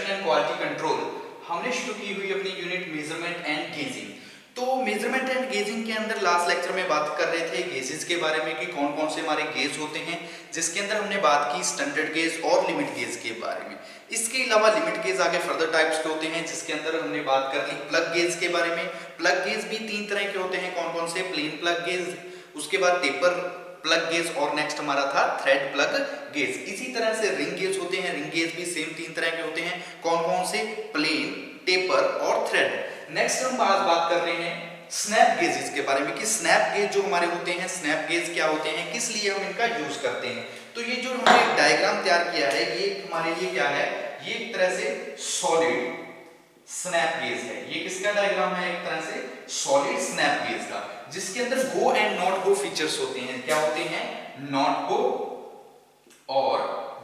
Inspection and quality control हमने शुरू की हुई अपनी यूनिट मेजरमेंट एंड गेजिंग। तो मेजरमेंट एंड गेजिंग के अंदर लास्ट लेक्चर में बात कर रहे थे गेजेस के बारे में कि कौन कौन से हमारे गेज होते हैं, जिसके अंदर हमने बात की स्टैंडर्ड गेज और लिमिट गेज के बारे में। इसके अलावा लिमिट गेज आगे फर्दर टाइप्स के होते हैं, जिसके अंदर हमने बात कर ली प्लग गेज के बारे में। प्लग गेज भी 3 तरह के होते हैं, कौन कौन से? प्लेन प्लग गेज, उसके बाद टेपर प्लग गेज और नेक्स्ट हमारा था थ्रेड प्लग गेज। इसी तरह से रिंग गेज होते हैं, रिंग गेज भी सेम 3 तरह के होते हैं, कौन कौन से? प्लेन, टेपर और थ्रेड। नेक्स्ट हम आज बात कर रहे हैं स्नैप गेजेस के बारे में कि स्नैप गेज जो हमारे होते हैं, स्नैप गेज क्या होते हैं, किस लिए हम इनका यूज करते हैं। तो ये जो हमने डायग्राम तैयार किया है ये हमारे लिए क्या है? ये एक तरह से सॉलिड स्नैप गेज है। ये किसका डायग्राम है? एक तरह से सॉलिड स्नैप गेज का, जिसके अंदर गो एंड नॉट गो फीचर्स होते हैं। क्या होते हैं? नॉट गो और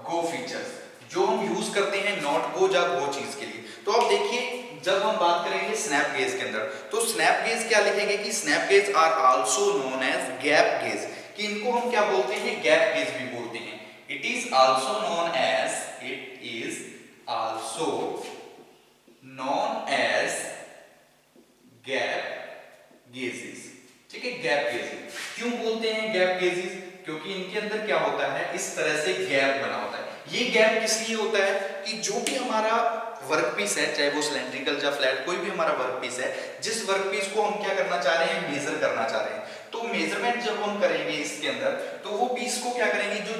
गो फीचर्स जो हम यूज करते हैं नॉट गो या गो चीज के लिए। तो अब देखिए जब हम बात करेंगे स्नैप गेज के अंदर, तो स्नैप गेज क्या लिखेंगे कि snap gauge are also known as gap gauge, कि इनको हम क्या बोलते हैं? गैप गेज भी बोलते हैं। It is also known as gap gauges. ठीक है, गैप गेजेस क्यों बोलते हैं गैप गेजेस? क्योंकि इनके अंदर क्या होता है? इस तरह से गैप बना होता है। ये गैप किस लिए होता है कि जो भी हमारा वर्कपीस है, चाहे वो सिलेंड्रिकल या फ्लैट, कोई भी हमारा वर्कपीस है, जिस वर्कपीस को हम क्या करना चाह रहे हैं? मेजर करना चाह रहे हैं। तो मेजरमेंट जब हम करेंगे इसके अंदर, तो वो पीस को क्या करेंगे? जो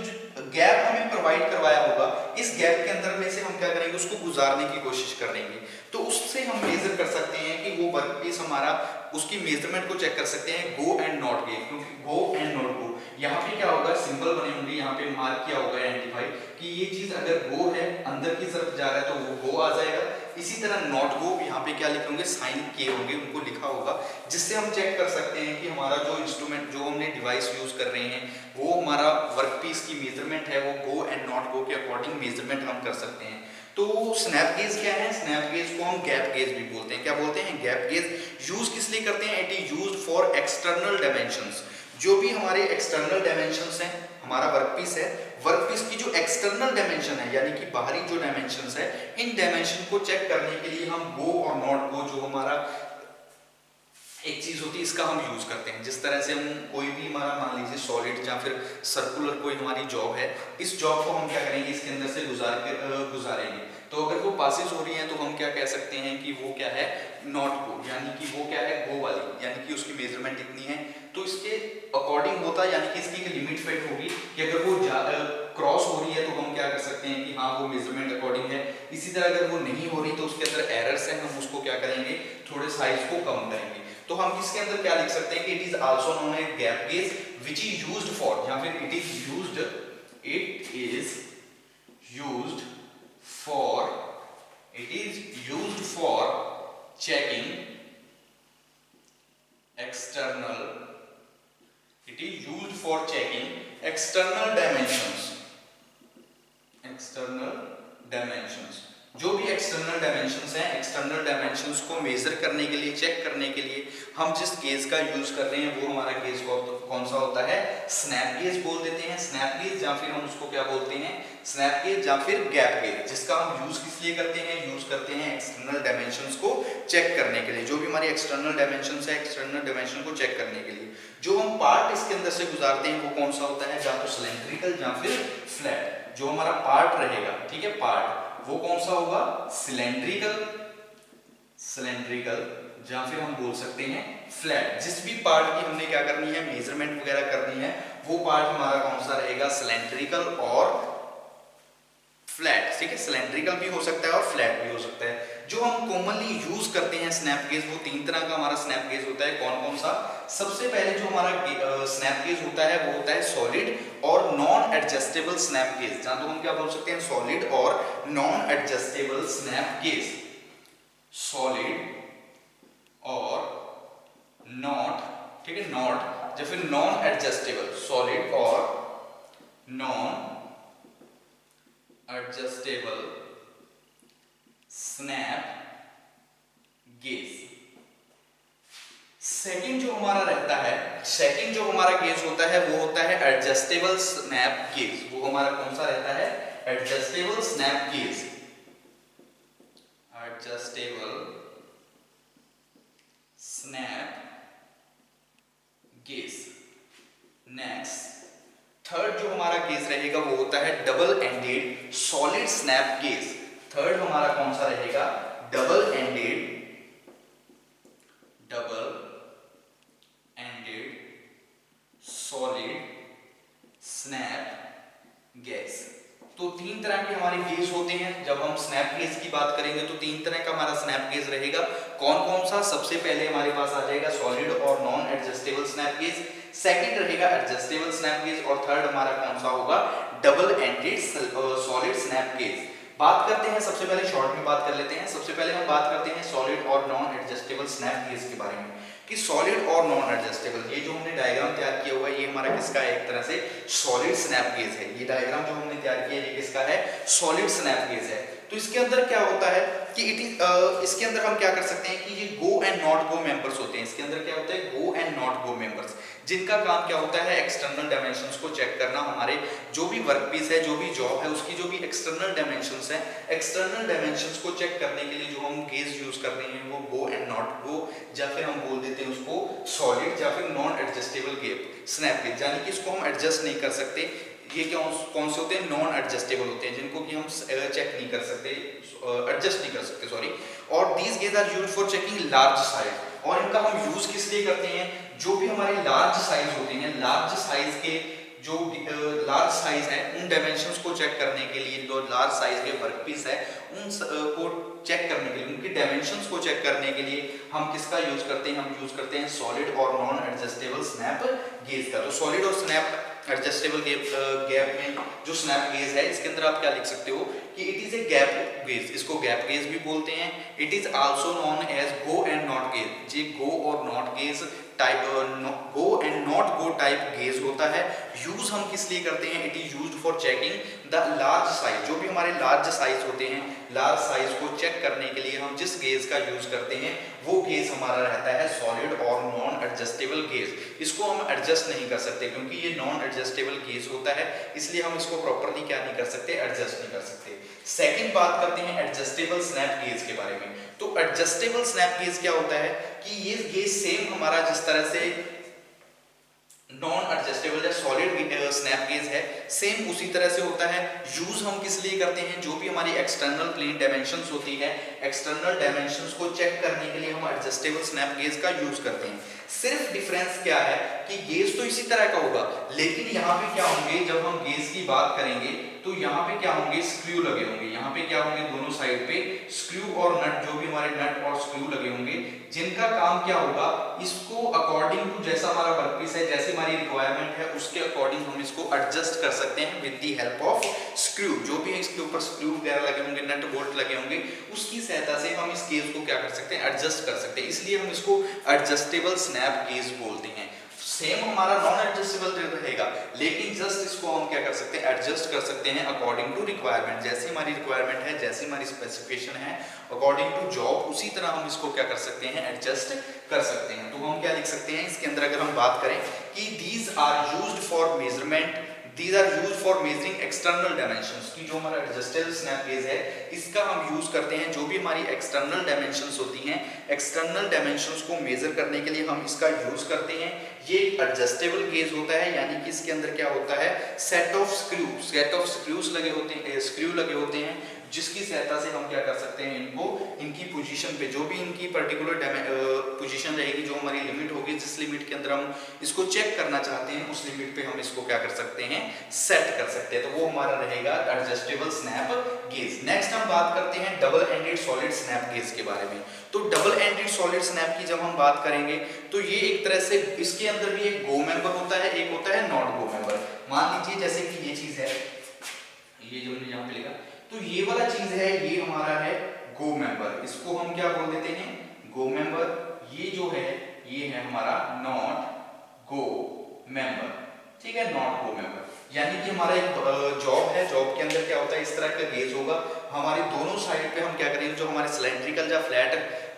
गैप हमें प्रोवाइड करवाया होगा, इस गैप के अंदर में से हम क्या करेंगे? उसको गुजारने की कोशिश करेंगे। तो उससे हम मेजर कर सकते हैं कि वो वर्कपीस हमारा, उसकी मेजरमेंट को चेक कर सकते हैं गो एंड नॉट गेज। क्योंकि गो एंड नॉट गो यहाँ पे क्या होगा? सिंबल बने होंगे, यहाँ पे मार्क किया होगा आइडेंटिफाई कि ये चीज अगर गो है, अंदर की तरफ जा रहा है, तो वो गो आ जाएगा। इसी तरह नॉट गो यहाँ पे क्या लिखे होंगे? साइन किए होंगे, उनको लिखा होगा, जिससे हम चेक कर सकते हैं कि हमारा जो इंस्ट्रूमेंट, जो हमने डिवाइस यूज कर रहे हैं, वो हमारा वर्कपीस की मेजरमेंट है, वो गो एंड नॉट गो के अकॉर्डिंग मेजरमेंट हम कर सकते हैं। तो स्नैप गेज क्या है? स्नैप गेज को हम गैप गेज भी बोलते हैं। क्या बोलते हैं? Gap gauge. यूज किस लिए करते हैं? It is used for external dimensions. जो भी हमारे एक्सटर्नल डायमेंशंस हैं, हमारा वर्कपीस है, वर्कपीस की जो एक्सटर्नल डायमेंशन है, यानी कि बाहरी जो डायमेंशंस है, इन डायमेंशन को चेक करने के लिए हम गो और नॉट गो, जो हमारा एक चीज होती है, इसका हम यूज करते हैं। जिस तरह से हम कोई भी हमारा मान लीजिए सॉलिड या फिर सर्कुलर कोई हमारी जॉब है, इस जॉब को हम क्या करेंगे? इसके अंदर से गुजारेंगे। तो अगर वो पासेस हो रही हैं तो हम क्या कह सकते हैं कि वो क्या है? नॉट गो, यानी कि वो क्या है? गो वाली, यानी कि उसकी मेजरमेंट इतनी है। तो इसके अकॉर्डिंग होता है, यानी कि इसकी एक लिमिट फिट होगी कि अगर वो क्रॉस हो रही है तो हम क्या कर सकते हैं कि हाँ वो मेजरमेंट अकॉर्डिंग है। इसी तरह अगर वो नहीं हो रही तो उसके अंदर एरर्स हैं, हम उसको क्या करेंगे? थोड़े साइज को कम करेंगे। तो हम इसके अंदर क्या लिख सकते हैं कि it is also known as gap gauge which is used for, या फिर it is used for checking external dimensions. जो भी एक्सटर्नल डायमेंशंस हैं, एक्सटर्नल डायमेंशंस को मेजर करने के लिए, चेक करने के लिए हम जिस गेज का यूज कर रहे हैं वो हमारा गेज कौन सा होता है? स्नैप गेज बोल देते हैं। स्नैप गेज, या फिर हम उसको क्या बोलते हैं? स्नैप गेज या फिर गैप गेज, जिसका हम यूज किस लिए करते हैं? यूज करते हैं एक्सटर्नल डायमेंशंस को चेक करने के लिए। जो भी हमारी एक्सटर्नल डायमेंशंस है, एक्सटर्नल डायमेंशन को चेक करने के लिए जो हम पार्ट इसके अंदर से गुजारते हैं, वो कौन सा होता है? या तो सिलेंड्रिकल या फिर फ्लैट। जो हमारा पार्ट रहेगा, ठीक है, पार्ट, वो कौन सा होगा? सिलेंड्रिकल या फिर हम बोल सकते हैं फ्लैट। जिस भी पार्ट की हमने क्या करनी है? मेजरमेंट वगैरह करनी है, वो पार्ट हमारा कौन सा रहेगा? सिलेंड्रिकल और फ्लैट। ठीक है, सिलेंड्रिकल भी हो सकता है और फ्लैट भी हो सकता है। जो हम कॉमनली यूज करते हैं स्नैप गेज, वो 3 तरह का हमारा स्नैप गेज होता है। कौन कौन सा? सबसे पहले जो हमारा स्नैप गेज होता है वो होता है सॉलिड और नॉन एडजस्टेबल स्नैप गेज। जहां तो हम क्या बोल सकते हैं? सॉलिड और non adjustable snap gauge. Solid और नॉट, ठीक है, नॉट या फिर नॉन एडजस्टेबल, सॉलिड और non adjustable snap gauge. Second जो हमारा रहता है, सेकंड जो हमारा गेज होता है वो होता है एडजस्टेबल स्नैप गेज। वो हमारा कौन सा रहता है? Adjustable snap gauge. Adjustable snap gauge. Next third जो हमारा गेज रहेगा वो होता है double ended solid snap gauge. Third हमारा कौन सा रहेगा? Double ended solid snap gauge. तो तीन तरह के हमारे गेज होते हैं। जब हम स्नैप गेज की बात करेंगे तो तीन तरह का हमारा स्नैप गेज रहेगा। कौन कौन सा? सबसे पहले हमारे पास आ जाएगा सॉलिड और non adjustable snap gauge, second रहेगा एडजस्टेबल स्नैप गेज और थर्ड हमारा कौन सा होगा? Double ended solid snap gauge. बात करते हैं, सबसे पहले शॉर्ट में बात कर लेते हैं। सबसे पहले हम बात करते हैं सॉलिड और नॉन एडजस्टेबल स्नैप गेज के बारे में कि सॉलिड और नॉन एडजस्टेबल, ये जो हमने डायग्राम तैयार किया हुआ है ये हमारा किसका है? एक तरह से सॉलिड स्नैप गेज है। ये डायग्राम जो हमने तैयार किया है ये किसका है? सॉलिड स्नैप गेज है। तो इसके अंदर क्या होता है कि इसके अंदर हम क्या कर सकते हैं कि ये गो एंड नॉट गो मेंबर्स होते हैं। इसके अंदर क्या होता है? गो एंड नॉट गो मेंबर्स, जिनका काम क्या होता है? एक्सटर्नल डायमेंशंस को चेक करना। हमारे जो भी वर्कपीस है, जो भी जॉब है, उसकी जो भी एक्सटर्नल डायमेंशंस है, एक्सटर्नल डायमेंशंस को चेक करने के लिए जो हम गेज यूज कर रहे हैं वो गो एंड नॉट गो, या फिर हम बोल देते हैं उसको सॉलिड या फिर non adjustable gauge snap gauge, यानी कि इसको हम एडजस्ट नहीं कर सकते। ये क्या कौन से होते हैं? नॉन एडजस्टेबल होते हैं, जिनको कि हम चेक नहीं कर सकते, एडजस्ट नहीं कर सकते, सॉरी। और these gauge are used for checking large size, और इनका हम यूज किस लिए करते हैं? जो भी हमारे लार्ज साइज होते हैं, लार्ज साइज के जो लार्ज साइज है उन डायमेंशंस को चेक करने के लिए, जो लार्ज साइज के वर्कपीस है उन को चेक करने के लिए, उनकी डायमेंशंस को चेक करने के लिए हम किसका यूज करते हैं? हम यूज करते हैं सॉलिड और नॉन एडजस्टेबल स्नैप गेज का। तो सॉलिड और स्नैप एडजस्टेबल गैप में जो स्नैप गेज है इसके अंदर आप क्या लिख सकते हो कि it is a gap gauge, इसको गैप गेज भी बोलते हैं। It is also known as go and not gauge. ये गो और not gauge type, go and not go type gauge होता है। यूज हम किस लिए करते हैं? It is used for checking the large size, जो भी हमारे लार्ज साइज होते हैं, लार्ज साइज को चेक करने के लिए हम जिस गेज का यूज करते हैं वो गेज हमारा रहता है सॉलिड और नॉन एडजस्टेबल गेज। इसको हम एडजस्ट नहीं कर सकते क्योंकि ये नॉन एडजस्टेबल गेज होता है, इसलिए हम इसको प्रॉपर्ली क्या नहीं कर सकते? एडजस्ट नहीं कर सकते। सेकंड बात करते हैं एडजस्टेबल स्नैप गेज के बारे में। तो एडजस्टेबल स्नैप गेज क्या होता है कि ये गेज सेम हमारा जिस तरह से नॉन एडजस्टेबल या सॉलिड स्नैप गेज है, सेम उसी तरह से होता है। यूज हम किस लिए करते हैं? जो भी हमारी एक्सटर्नल प्लेन डायमेंशंस होती है, एक्सटर्नल डायमेंशंस को चेक करने के लिए हम एडजस्टेबल स्नैप गेज का यूज करते हैं। सिर्फ डिफरेंस क्या है कि गेज तो इसी तरह का होगा, लेकिन यहाँ पे क्या होंगे? जब हम गेज की बात करेंगे तो यहाँ पे क्या होंगे? स्क्रू लगे होंगे। यहाँ पे क्या होंगे? दोनों साइड पे स्क्रू और नट, जो भी हमारे नट और स्क्रू लगे होंगे, जिनका काम क्या होगा? इसको अकॉर्डिंग टू जैसा हमारा वर्कपीस है, जैसे हमारी रिक्वायरमेंट है, उसके अकॉर्डिंग हम इसको एडजस्ट कर सकते हैं with the help of screw. जो भी इसके ऊपर स्क्रू वगैरह लगे होंगे, नट बोल्ट लगे होंगे, उसकी सहायता से हम इस गेज को क्या कर सकते हैं? एडजस्ट कर सकते हैं। इसलिए हम इसको एडजस्टेबल स्नैप गेज बोलते हैं। सेम हमारा नॉन एडजस्टेबल रहेगा, लेकिन जस्ट इसको हम क्या कर सकते हैं? एडजस्ट कर सकते हैं अकॉर्डिंग टू रिक्वायरमेंट। जैसी हमारी रिक्वायरमेंट है, जैसी हमारी स्पेसिफिकेशन है, अकॉर्डिंग टू जॉब, उसी तरह हम इसको क्या कर सकते हैं? एडजस्ट कर सकते हैं। तो हम क्या लिख सकते हैं इसके अंदर? अगर हम बात करें कि these are used for measurement, these are used for measuring external dimensions, कि जो हमारा एडजस्टेबल स्नैप गेज है इसका हम यूज करते हैं जो भी हमारी एक्सटर्नल डायमेंशंस होती हैं, एक्सटर्नल डायमेंशंस को मेजर करने के लिए हम इसका यूज करते हैं। ये एडजस्टेबल गेज होता है, यानी कि इसके अंदर क्या होता है? सेट ऑफ स्क्रूज लगे होते हैं, स्क्रू लगे होते हैं, जिसकी सहायता से हम क्या कर सकते हैं? इनको इनकी पोजीशन पे, जो भी इनकी पर्टिकुलर पोजीशन रहेगी, जो हमारी लिमिट होगी, जिस लिमिट के अंदर हम इसको चेक करना चाहते हैं, उस लिमिट पे हम इसको क्या कर सकते हैं? सेट कर सकते हैं। तो वो हमारा रहेगा एडजस्टेबल स्नैप गेज। नेक्स्ट हम बात करते हैं double ended solid snap gauge के बारे में। तो डबल एंडेड सॉलिड स्नैप की जब हम बात करेंगे तो ये एक तरह से, इसके अंदर भी एक गो मेंबर होता है, एक होता है नॉट गो मेंबर। मान लीजिए जैसे कि ये चीज है, ये जो हमने यहाँ पे लिखा, तो ये वाला चीज है, ये हमारा है गो मेंबर। इसको हम क्या बोल देते हैं? गो मेंबर। ये जो है ये है हमारा नॉट गो मेंबर, ठीक है? नॉट गो मेंबर यानी कि हमारा एक जॉब है, जॉब के अंदर क्या होता है? इस तरह का गेज होगा, हमारे दोनों साइड पे हम क्या करेंगे? जो हमारे सिलेंड्रिकल या फ्लैट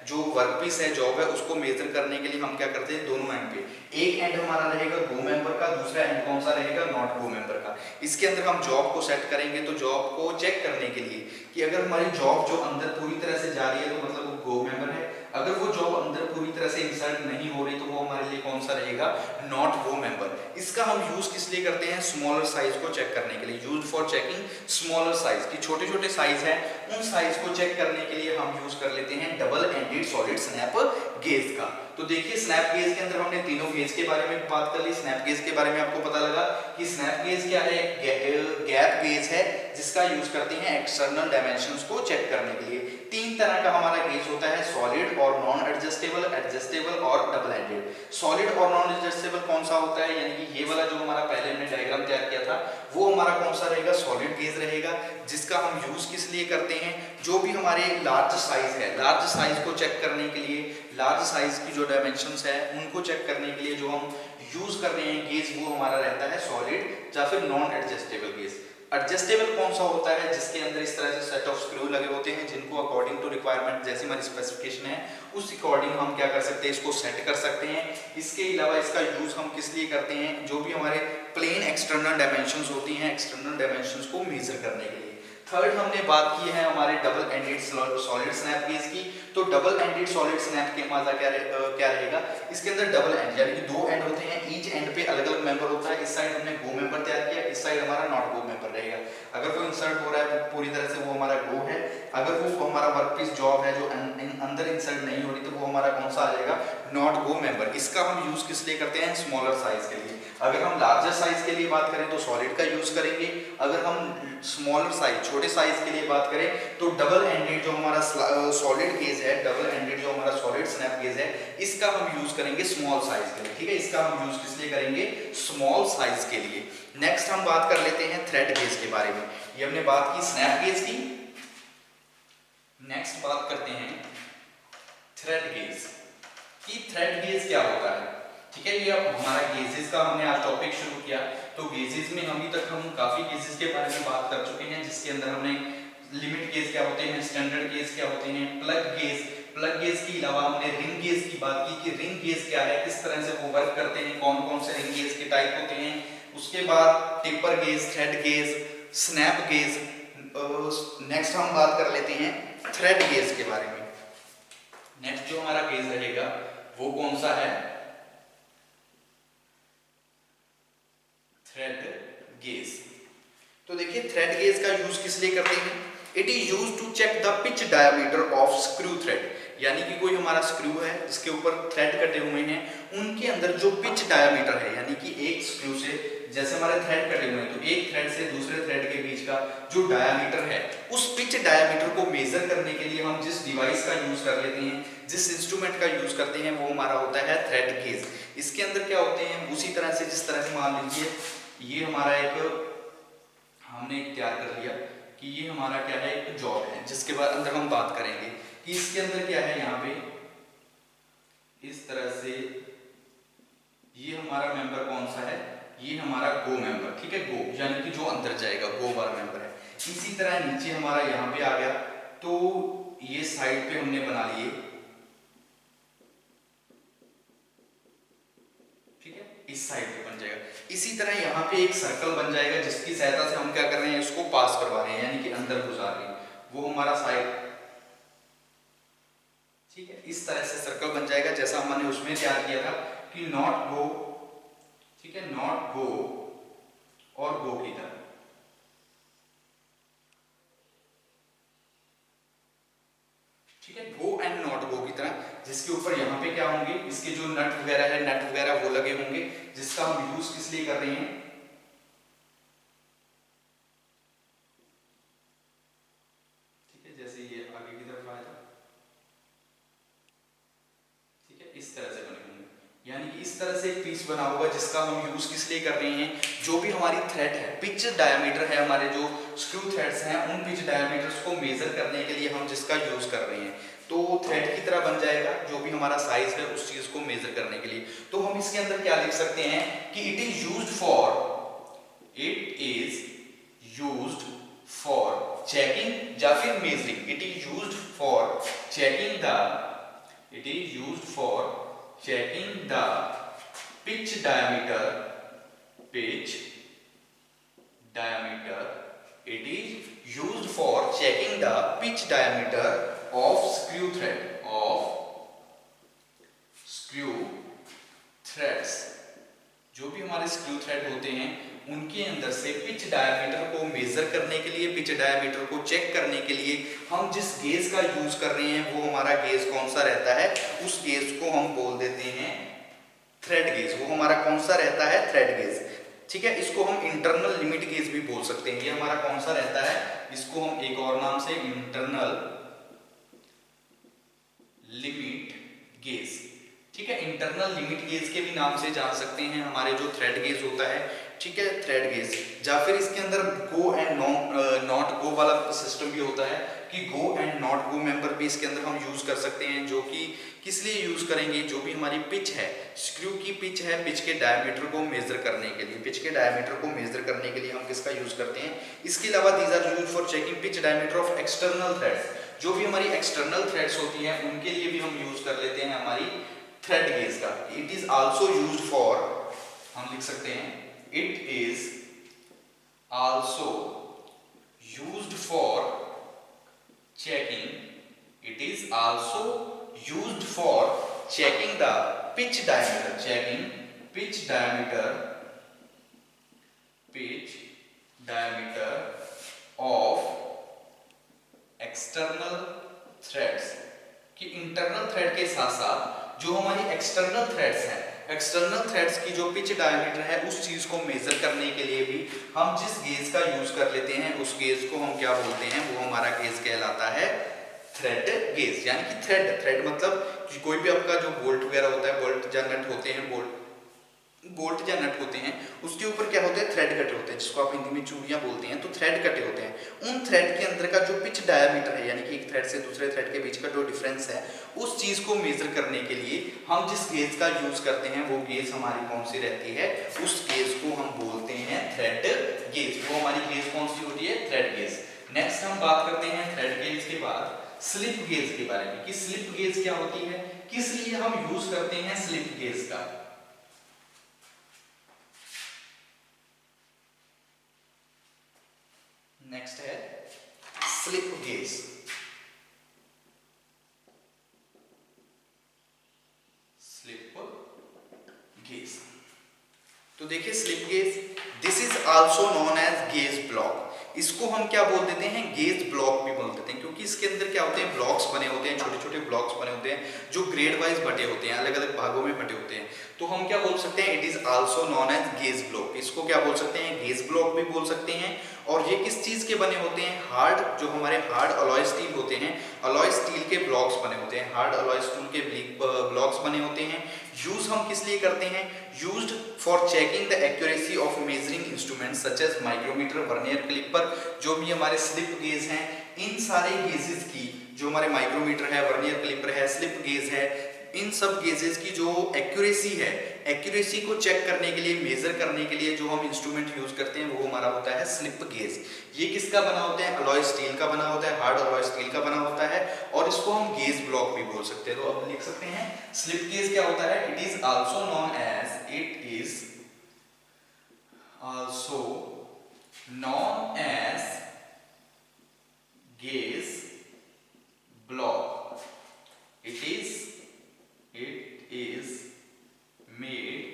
जो वर्कपीस है, जॉब है, उसको मेजर करने के लिए हम क्या करते हैं, दोनों एंड पे, एक एंड हमारा रहेगा गो मेंबर का, दूसरा एंड कौन सा रहेगा, नॉट गो मेंबर का। इसके अंदर हम जॉब को सेट करेंगे, तो जॉब को चेक करने के लिए कि अगर हमारी जॉब जो अंदर पूरी तरह से जा रही है तो मतलब वो गो मेंबर है, अगर वो जॉब अंदर पूरी तरह से इंसर्ट नहीं हो रही तो वो हमारे लिए कौन सा रहेगा, नॉट गो मेंबर। इसका हम यूज किस लिए करते हैं, स्मॉलर साइज को चेक करने के लिए, use for checking smaller size, की छोटे छोटे साइज है उन साइज को चेक करने के लिए हम यूज कर लेते हैं double ended solid snap gauge का। तो देखिए स्नैप गेज के अंदर हमने तीनों गेज के बारे में बात कर ली। स्नैप गेज के बारे में आपको पता लगा कि स्नैप गेज क्या है, गैप गेज है जिसका यूज करते हैं एक्सटर्नल डायमेंशंस को चेक करने के लिए। तीन तरह का हमारा गेज होता है, सॉलिड और नॉन एडजस्टेबल, एडजस्टेबल और डबल एंडेड। सॉलिड और नॉन एडजस्टेबल कौन सा होता है, यानी कि ये वाला जो हमारा पहले हमने डायग्राम तैयार किया था वो हमारा कौन सा रहेगा, सॉलिड गेज रहेगा, जिसका हम यूज किस लिए करते हैं, जो भी हमारे लार्ज साइज है, लार्ज साइज को चेक करने के लिए, लार्ज साइज की जो डायमेंशंस है उनको चेक करने के लिए जो हम यूज कर रहे हैं गेज, वो हमारा रहता है सॉलिड या फिर नॉन एडजस्टेबल गेज। एडजस्टेबल कौन सा होता है, जिसके अंदर इस तरह से सेट ऑफ स्क्रू लगे होते हैं जिनको अकॉर्डिंग टू रिक्वायरमेंट, जैसे हमारी स्पेसिफिकेशन है उस अकॉर्डिंग हम क्या कर सकते हैं, इसको सेट कर सकते हैं। इसके अलावा इसका यूज हम किस लिए करते हैं, जो भी हमारे प्लेन एक्सटर्नल डायमेंशंस होती हैं, एक्सटर्नल डायमेंशंस को मेजर करने के लिए। थर्ड हमने बात की है हमारे double ended solid snap gauge की। तो डबल एंडेड सॉलिड स्नैप के मजा क्या रहेगा, इसके अंदर डबल एंड यानी कि दो एंड होते हैं, ईच एंड पे अलग अलग मेंबर होता है। इस साइड हमने गो मेंबर तैयार किया, इस साइड हमारा नॉट गो मेंबर रहेगा। अगर वो इंसर्ट हो रहा है पूरी तरह से वो हमारा गो है, अगर वो हमारा वर्कपीस जॉब है जो अंदर इंसर्ट नहीं हो रही तो वो हमारा कौन सा आ जाएगा, नॉट गो मेंबर। इसका हम यूज किस लिए करते हैं, स्मॉलर साइज के लिए। अगर हम लार्जर साइज के लिए बात करें तो सॉलिड का यूज करेंगे, अगर हम स्मॉलर साइज छोटे साइज के लिए बात करें तो डबल एंडेड जो हमारा सॉलिड गेज है, डबल एंडेड जो हमारा सॉलिड स्नैप गेज है, इसका हम यूज करेंगे स्मॉल साइज के लिए। ठीक है, इसका हम यूज किस लिए करेंगे, स्मॉल साइज के लिए। नेक्स्ट हम बात कर लेते हैं थ्रेड गेज के बारे में। ये हमने बात की स्नैप गेज की, नेक्स्ट बात करते हैं थ्रेड गेज की। थ्रेड गेज क्या होता है, ठीक है, ये अब हमारा गेजेस का हमने आज टॉपिक शुरू किया। तो गेजेस में अभी तक हम काफी गेजेस के बारे में बात कर चुके हैं, जिसके अंदर हमने लिमिट गेज क्या होते हैं, स्टैंडर्ड गेज क्या होते हैं, प्लग गेज, प्लग गेज के अलावा हमने रिंग गेज की बात की कि रिंग गेज क्या है, किस तरह से वो वर्क करते हैं, कौन कौन से रिंग गेज के टाइप होते हैं। उसके बाद taper gauge, thread gauge, snap gauge. Next हम बात कर लेते हैं थ्रेड गेज के बारे में। नेक्स्ट जो हमारा गेज रहेगा वो कौन सा है, थ्रेड गेज। तो देखिए थ्रेड गेज का यूज किस लिए करते हैं, it is use to check the pitch diameter of screw thread, यानी कि कोई हमारा स्क्रू है जिसके ऊपर थ्रेड कटे हुए हैं, उनके अंदर जो पिच डायमीटर है, यानी कि एक स्क्रू से जैसे हमारे थ्रेड कटे हुए हैं तो एक थ्रेड से दूसरे थ्रेड के बीच का जो डायमीटर है, उस पिच डायमीटर को मेजर करने के लिए हम जिस डिवाइस का यूज कर लेते हैं, जिस इंस्ट्रूमेंट का यूज करते हैं, वो हमारा होता है थ्रेड गेज। इसके अंदर क्या होते हैं, उसी तरह से जिस तरह से मान लीजिए ये हमारा हमने तैयार कर लिया कि ये हमारा क्या है, एक जॉब है, जिसके बाद अंदर हम बात करेंगे कि इसके अंदर क्या है, यहाँ पे इस तरह से ये हमारा मेंबर कौन सा है, ये हमारा गो मेंबर। ठीक है, गो यानी कि जो अंदर जाएगा, गो वाला मेंबर है। इसी तरह नीचे हमारा यहाँ पे आ गया, तो ये साइड पे हमने बना लिए, ठीक है, इस साइड पे बन जाएगा। इसी तरह यहाँ पे एक सर्कल बन जाएगा जिसकी सहायता से हम क्या कर रहे हैं, इसको पास करवा रहे हैं, यानी कि अंदर गुजार रहे हैं, वो हमारा साइड। ठीक है, इस तरह से सर्कल बन जाएगा जैसा हमने उसमें तैयार किया था कि नॉट गो, ठीक है, नॉट गो और गो की तरह। ठीक है, गो एंड नॉट गो की तरह, जिसके ऊपर यहाँ पे क्या होंगे, इसके जो नट वगैरह है, नट वगैरह वो लगे होंगे, जिसका हम यूज किस लिए कर रहे हैं, ठीक है, जैसे ये आगे की तरफ आया था, ठीक है, इस तरह से बने होंगे, यानी कि इस तरह से एक पीस बना होगा जिसका हम यूज किस लिए कर रहे हैं, जो भी हमारी थ्रेड है, पिच डायमीटर है, हमारे जो स्क्रू थ्रेड्स हैं, उन पिच डायमीटर्स को मेजर करने के लिए हम जिसका यूज कर रहे हैं, तो थ्रेड की तरह बन जाएगा, जो भी हमारा साइज है उस चीज को मेजर करने के लिए। तो हम इसके अंदर क्या लिख सकते हैं कि it is used for checking या फिर measuring, it is used for checking the It is used for checking the pitch diameter. Pitch diameter. It is used for checking the pitch diameter of screw thread. Of screw threads. जो भी हमारे screw thread होते हैं उनके अंदर से pitch diameter को major करने के लिए, पिच डायमीटर को चेक करने के लिए हम जिस गेज का यूज कर रहे हैं वो हमारा गेज कौन सा रहता है, उस गेज को हम बोल देते हैं थ्रेड गेज। वो हमारा कौन सा रहता है, थ्रेड गेज। ठीक है, इसको हम इंटरनल लिमिट गेज भी बोल सकते हैं। ये हमारा कौन सा रहता है, इसको हम एक और नाम से इंटरनल लिमिट गेज। ठीक है, इंटरनल लिमिट गेज के भी नाम से जान सकते हैं हमारे जो थ्रेड गेज होता है। ठीक है, थ्रेड गेज, या फिर इसके अंदर गो एंड नॉट गो वाला सिस्टम भी होता है कि गो एंड नॉट गो मेंबर भी इसके अंदर हम यूज कर सकते हैं। जो कि किस लिए यूज करेंगे, जो भी हमारी पिच है, स्क्रू की पिच है, पिच के डायमीटर को मेजर करने के लिए, पिच के डायमीटर को मेजर करने के लिए हम किसका यूज करते हैं। इसके अलावा these are used for checking pitch diameter of external threads. जो भी हमारी एक्सटर्नल थ्रेड्स होती हैं उनके लिए भी हम यूज कर लेते हैं हमारी थ्रेड गेज का। It is also used for, हम लिख सकते हैं it is also used for checking, it is also used for checking the pitch diameter, checking pitch diameter, pitch diameter of external threads। कि इंटरनल थ्रेड के साथ साथ जो हमारी एक्सटर्नल थ्रेड्स हैं, एक्सटर्नल थ्रेड्स की जो पिच डायमीटर है उस चीज को मेजर करने के लिए भी हम जिस गेज का यूज कर लेते हैं उस गेज को हम क्या बोलते हैं, वो हमारा गेज कहलाता है थ्रेड गेज। यानी कि थ्रेड मतलब कि कोई भी आपका जो बोल्ट वगैरह होता है, बोल्ट या नट होते हैं, बोल्ट या नट होते हैं, उसके ऊपर क्या होते हैं, थ्रेड कटे होते हैं, जिसको आप हिंदी में चूड़ियां बोलते हैं। तो थ्रेड कटे होते हैं। उन थ्रेड के अंदर का जो पिच डायमीटर है, यानी कि एक थ्रेड से दूसरे थ्रेड के बीच का जो डिफरेंस है, उस चीज को मेजर करने के लिए हम जिस गेज का यूज करते हैं वो गेज हमारी कौन सी रहती है, उस गेज को हम बोलते हैं थ्रेड गेज। वो हमारी गेज कौन सी होती है, थ्रेड गेज। नेक्स्ट हम बात करते हैं थ्रेड गेज के बाद स्लिप गेज के बारे में कि स्लिप गेज क्या होती है, किस लिए हम यूज करते हैं स्लिप गेज का। नेक्स्ट है स्लिप गेज। स्लिप गेज, तो देखिए slip gauge, this is also known as gauge block. इसको हम क्या बोल देते हैं, गेज ब्लॉक भी बोल देते हैं, क्योंकि इसके अंदर क्या होते हैं, ब्लॉक्स बने होते हैं, छोटे छोटे ब्लॉक्स बने होते हैं जो ग्रेड वाइज बटे होते हैं, अलग अलग भागों में बटे होते हैं। तो हम क्या बोल सकते हैं, it is also known as gauge block. इसको क्या बोल सकते हैं, गेज ब्लॉक भी बोल सकते हैं। और ये किस चीज के बने होते हैं, हार्ड, जो हमारे हार्ड अलॉय स्टील होते हैं, अलॉय स्टील के ब्लॉक्स बने होते हैं, हार्ड अलॉय स्टील के ब्लॉक्स बने होते हैं। यूज हम किस लिए करते हैं, used for checking the accuracy of measuring instruments such as micrometer, vernier caliper. जो भी हमारे स्लिप गेज हैं, इन सारे गेजेस की, जो हमारे माइक्रोमीटर है, वर्नियर क्लिपर है, स्लिप गेज है, इन सब गेजेस की जो एक्यूरेसी है, एक्यूरेसी को चेक करने के लिए, मेजर करने के लिए जो हम इंस्ट्रूमेंट यूज करते हैं वो हमारा होता है स्लिप गेज। ये किसका बना होता है, अलॉय स्टील का बना होता है, हार्ड अलॉय स्टील का बना होता है, और इसको हम गेज ब्लॉक भी बोल सकते हैं। तो अब लिख सकते हैं स्लिप गेज क्या होता है, it is also known as, it is also known as gauge block. It is made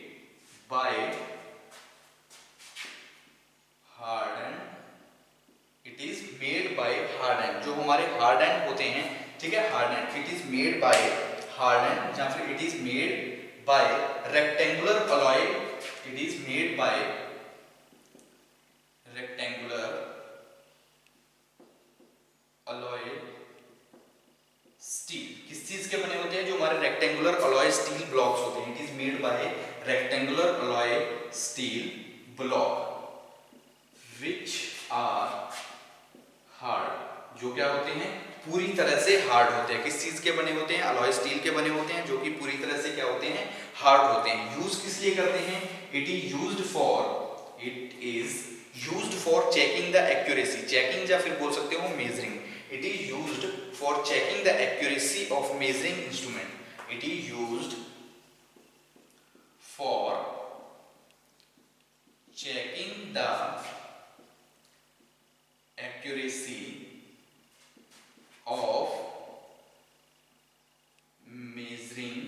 by hardened, it is made by hardened, जो हमारे hardened होते हैं, ठीक है, hardened, it is made by hardened, या फिर it is made by rectangular alloy, it is made by rectangular alloy steel. किस चीज के बने होते हैं, जो हमारे रेक्टेंगुलर अलॉय स्टील ब्लॉक्स होते हैं। It is made by rectangular alloy steel block which are hard, जो क्या होते हैं, पूरी तरह से हार्ड होते हैं। किस चीज के बने होते हैं, अलॉय स्टील के बने होते हैं, जो कि पूरी तरह से क्या होते हैं, हार्ड होते हैं। यूज किस लिए करते हैं, it is used for checking the accuracy, checking या फिर बोल सकते हो measuring. It is used for checking the accuracy of measuring instrument, it is used for checking the accuracy of measuring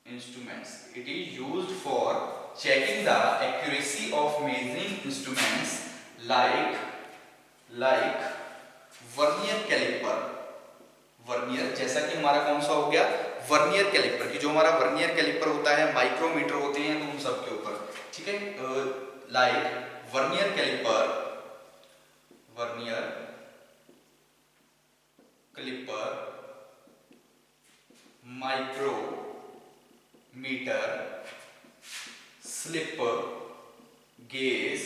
instruments. It is used for checking the accuracy of measuring instruments like vernier caliper. Vernier जैसा कि हमारा कौन सा हो गया, vernier caliper की जो हमारा वर्नियर कैलिपर होता है, माइक्रोमीटर होते हैं तो उन सब के ऊपर, ठीक है। Like vernier caliper, vernier caliper, micrometer, slip gauge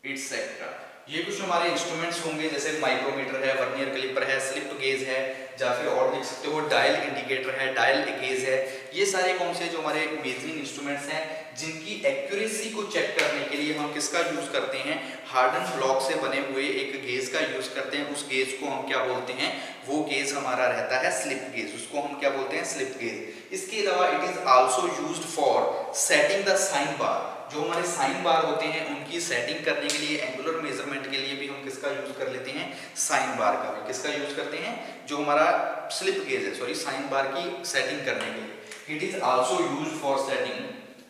etcetera. ये कुछ हमारे इंस्ट्रूमेंट्स होंगे, जैसे माइक्रोमीटर है, वर्नियर क्लिपर है, स्लिप गेज है, या फिर और लिख सकते हो डायल इंडिकेटर है, डायल गेज है। ये सारे कौन से जो हमारे मेजरिंग इंस्ट्रूमेंट्स हैं जिनकी एक्यूरेसी को चेक करने के लिए हम किसका यूज करते हैं, हार्डन ब्लॉक से बने हुए एक गेज का यूज करते हैं। उस गेज को हम क्या बोलते हैं, वो गेज हमारा रहता है स्लिप गेज, उसको हम क्या बोलते हैं, स्लिप गेज। इसके अलावा it is also used for setting the sine bar. जो हमारे साइन बार होते हैं उनकी सेटिंग करने के लिए, एंगुलर मेजरमेंट के लिए भी हम किसका यूज कर लेते हैं, साइन बार का भी किसका यूज करते हैं, जो हमारा स्लिप गेज है, सॉरी साइन बार की सेटिंग करने के लिए। It is also used for setting,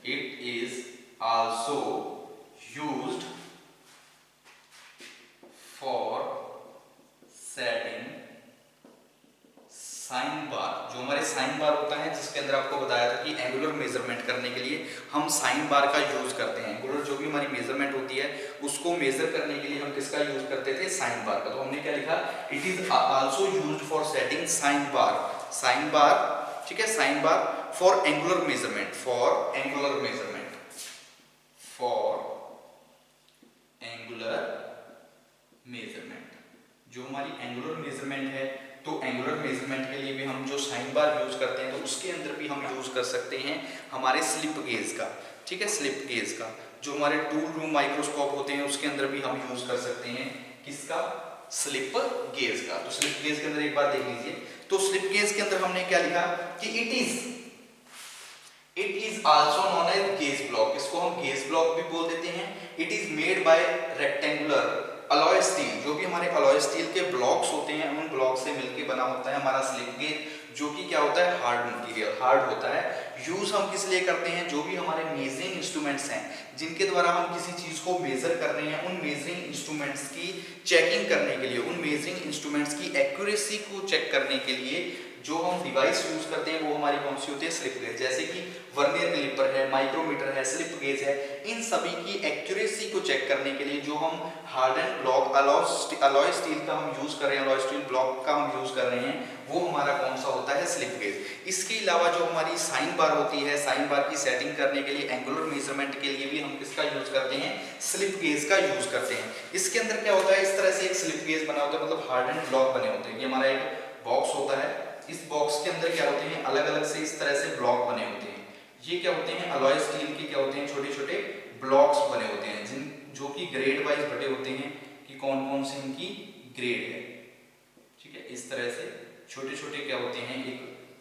it is also used for setting sine bar. जो हमारे साइन बार होता है, जिसके अंदर आपको बताया था कि एंगुलर मेजरमेंट करने के लिए हम साइन बार का यूज करते हैं। एंगुलर जो भी हमारी मेजरमेंट होती है उसको मेजर करने के लिए हम किसका यूज करते थे, साइन बार का। तो हमने क्या लिखा, it is also used for setting sine bar. Sine bar, ठीक है, sine bar for angular measurement, for angular measurement, for angular measurement. जो हमारी एंगुलर मेजरमेंट है, तो एंगुलर मेजरमेंट के लिए भी हम जो साइन बार यूज करते हैं, तो उसके अंदर भी हम यूज कर सकते हैं हमारे स्लिप गेज का, ठीक है, स्लिप गेज का। जो हमारे टूल रूम माइक्रोस्कोप होते हैं उसके अंदर भी हम यूज कर सकते हैं किसका, स्लिप गेज का। तो स्लिप गेज के अंदर एक बार देख लीजिए, तो स्लिप गेज के अंदर हमने क्या लिखा कि it is also known as gauge block. इसको हम गेज ब्लॉक भी बोल देते हैं। It is made by rectangular alloy steel. जो भी हमारे अलॉय स्टील के ब्लॉक्स होते हैं, उन ब्लॉक से मिलकर बना होता है हमारा स्लिप गेज, जो कि क्या होता है, हार्ड मटेरियल, हार्ड होता है। यूज हम किस लिए करते हैं, जो भी हमारे मेजरिंग इंस्ट्रूमेंट्स हैं जिनके द्वारा हम किसी चीज को मेजर कर रहे हैं, उन मेजरिंग इंस्ट्रूमेंट्स की चेकिंग करने के लिए, उन मेजरिंग इंस्ट्रूमेंट्स की एक्यूरेसी को चेक करने के लिए जो हम डिवाइस यूज करते हैं वो हमारी कौन सी होती है, स्लिप गेज। जैसे कि वर्नियर कैलिपर है, माइक्रोमीटर है, स्लिप गेज है, इन सभी की एक्यूरेसी को चेक करने के लिए जो हम हार्डन ब्लॉक अलॉय स्टील का हम यूज कर रहे हैं, अलॉय स्टील ब्लॉक का हम यूज कर रहे हैं, वो हमारा कौन सा होता है, स्लिप गेज। इसके अलावा जो हमारी साइन बार होती है, साइन बार की सेटिंग करने के लिए, एंगुलर मेजरमेंट के लिए भी हम किसका यूज करते हैं, स्लिप गेज का यूज करते हैं। इसके अंदर क्या होता है, इस तरह से एक स्लिप गेज बना होता है, मतलब हार्डन ब्लॉक बने होते हैं। ये हमारा एक बॉक्स होता है, इस बॉक्स के अंदर क्या होते हैं, अलग अलग से इस तरह से ब्लॉक बने होते हैं। ये क्या होते हैं, अलॉय स्टील के क्या होते हैं, छोटे छोटे ब्लॉक्स बने होते हैं, जो कि ग्रेड वाइज बटे होते हैं कि कौन कौन से इनकी ग्रेड है, ठीक है। इस तरह से छोटे छोटे क्या होते हैं, एक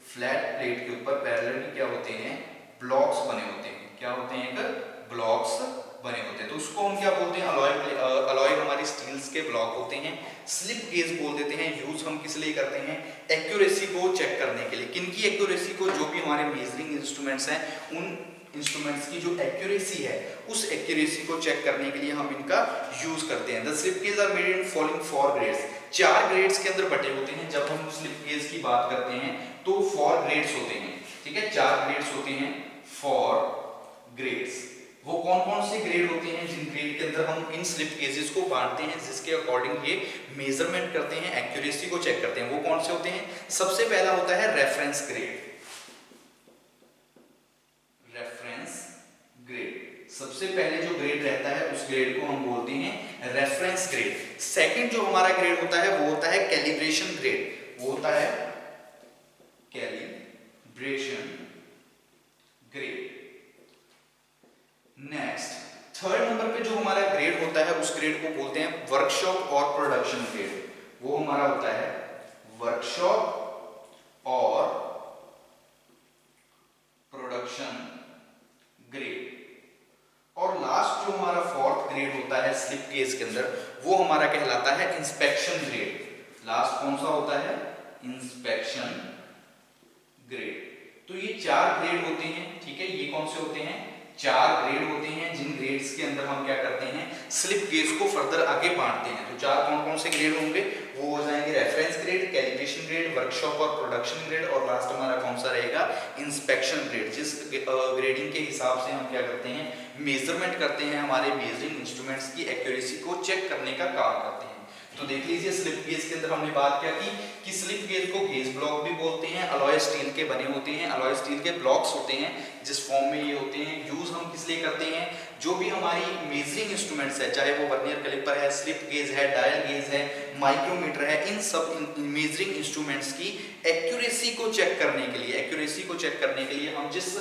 फ्लैट प्लेट के ऊपर पैरेलली क्या होते हैं, ब्लॉक्स बने होते हैं। क्या होते हैं, एक ब्लॉक्स बने होते हैं। तो उसको हम क्या बोलते हैं, अलॉय हमारी स्टील्स के ब्लॉक होते हैं। स्लिप गेज बोल देते हैं। यूज हम किस लिए करते हैं, एक्यूरेसी को चेक करने के लिए। किनकी एक्यूरेसी को, जो भी हमारे मेजरिंग इंस्ट्रूमेंट्स हैं, उन इंस्ट्रूमेंट्स की जो एक्यूरेसी है, उस एक्यूरेसी को चेक करने के लिए हम इनका यूज करते हैं। The slip gauge are made in following 4 grades. 4 grades के अंदर बटे होते हैं। जब हम स्लिप गेज की बात करते हैं तो 4 ग्रेड्स होते हैं, ठीक है, 4 ग्रेड्स होते हैं, 4 ग्रेड्स। वो कौन कौन से ग्रेड होते हैं, जिन ग्रेड के अंदर हम इन स्लिप गेजेस को बांटते हैं, जिसके अकॉर्डिंग ये मेजरमेंट करते हैं, एक्यूरेसी को चेक करते हैं, वो कौन से होते हैं। सबसे पहला होता है रेफरेंस ग्रेड। रेफरेंस ग्रेड सबसे पहले जो ग्रेड रहता है उस ग्रेड को हम बोलते हैं रेफरेंस ग्रेड। सेकंड जो हमारा ग्रेड होता है वो होता है कैलिब्रेशन ग्रेड, वो होता है calibration grade. Next third number पे जो हमारा ग्रेड होता है उस ग्रेड को बोलते हैं वर्कशॉप और प्रोडक्शन ग्रेड। वो हमारा होता है वर्कशॉप और प्रोडक्शन ग्रेड। और लास्ट जो हमारा फोर्थ ग्रेड होता है स्लिप गेज के अंदर, वो हमारा कहलाता है इंस्पेक्शन ग्रेड। लास्ट कौन सा होता है? Inspection grade. तो ये 4 ग्रेड होते हैं, ठीक है। ये कौन से होते हैं? 4 ग्रेड होते हैं, जिन ग्रेड्स के अंदर हम क्या करते हैं, स्लिप गेज को फर्दर आगे बांटते हैं। तो 4 कौन कौन से ग्रेड होंगे? वो हो जाएंगे reference grade, calibration grade, workshop और प्रोडक्शन ग्रेड, और लास्ट हमारा कौन सा रहेगा? Inspection grade. जिस ग्रेडिंग के हिसाब से हम क्या करते हैं, मेजरमेंट करते हैं, हमारे मेजरिंग इंस्ट्रूमेंट्स की एक्यूरेसी को चेक करने का काम करते हैं। तो देख लीजिए स्लिप गेज के अंदर हमने बात क्या की कि स्लिप गेज को गेज ब्लॉक भी बोलते हैं, अलॉय स्टील के बने होते हैं, अलॉय स्टील के ब्लॉक्स होते हैं जिस फॉर्म में ये होते हैं। यूज हम किस लिए करते हैं? जो भी हमारी मेजरिंग इंस्ट्रूमेंट्स है, चाहे वो वर्नियर कैलिपर है, स्लिप गेज है, डायल गेज है, माइक्रोमीटर है, इन सब मेजरिंग इंस्ट्रूमेंट्स की एक्यूरेसी को चेक करने के लिए हम जिस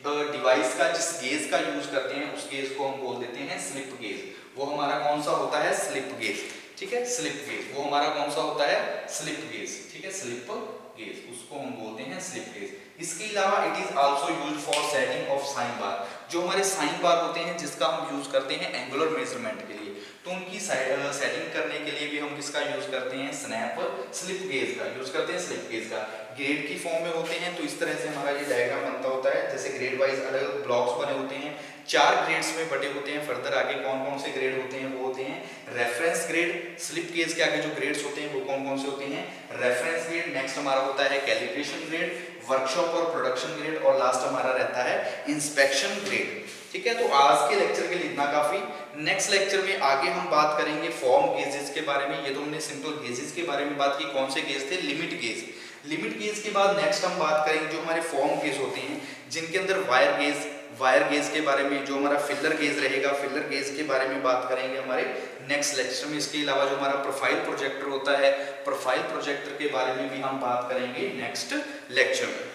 डिवाइस का, जिस गेज का यूज करते हैं, उस गेज को हम बोल देते हैं स्लिप गेज। वो हमारा कौन सा होता है? स्लिप गेज, ठीक है। स्लिप गेज वो हमारा कौन सा होता है? स्लिप गेज, ठीक है। स्लिप गेज उसको हम बोलते हैं स्लिप गेज। इसके अलावा it is also used for setting of sine bar. जो हमारे साइन बार होते हैं जिसका हम यूज करते हैं एंगुलर मेजरमेंट के लिए, तो उनकी सेटिंग करने के लिए भी हम किसका यूज करते हैं? स्नैप स्लिप गेज का यूज करते हैं, स्लिप गेज का। ग्रेड की फॉर्म में होते हैं, तो इस तरह से हमारा ये डायग्राम बनता होता है। जैसे ग्रेड वाइज अलग अलग ब्लॉक्स बने होते हैं, 4 ग्रेड्स में बटे होते हैं। फर्दर आगे कौन कौन से ग्रेड होते हैं? वो होते हैं रेफरेंस ग्रेड। स्लिप गेज के आगे जो ग्रेड्स होते हैं वो कौन कौन से होते हैं? Reference grade. नेक्स्ट हमारा होता है कैलिब्रेशन ग्रेड, वर्कशॉप और प्रोडक्शन ग्रेड, और लास्ट हमारा रहता है इंस्पेक्शन ग्रेड, ठीक है। तो आज के लेक्चर के लिए इतना काफी। नेक्स्ट लेक्चर में आगे हम बात करेंगे फॉर्म गेजेस के बारे में। ये तो हमने सिंपल गेजेस के बारे में बात की, कौन से गेज थे? Limit gauge. लिमिट गेज के बाद नेक्स्ट हम बात करेंगे जो हमारे फॉर्म गेज होते हैं, जिनके अंदर वायर गेज के बारे में, जो हमारा फिलर गेज रहेगा, फिलर गेज के बारे में बात करेंगे हमारे नेक्स्ट लेक्चर में। इसके अलावा जो हमारा प्रोफाइल प्रोजेक्टर होता है, प्रोफाइल प्रोजेक्टर के बारे में भी हम बात करेंगे नेक्स्ट लेक्चर में।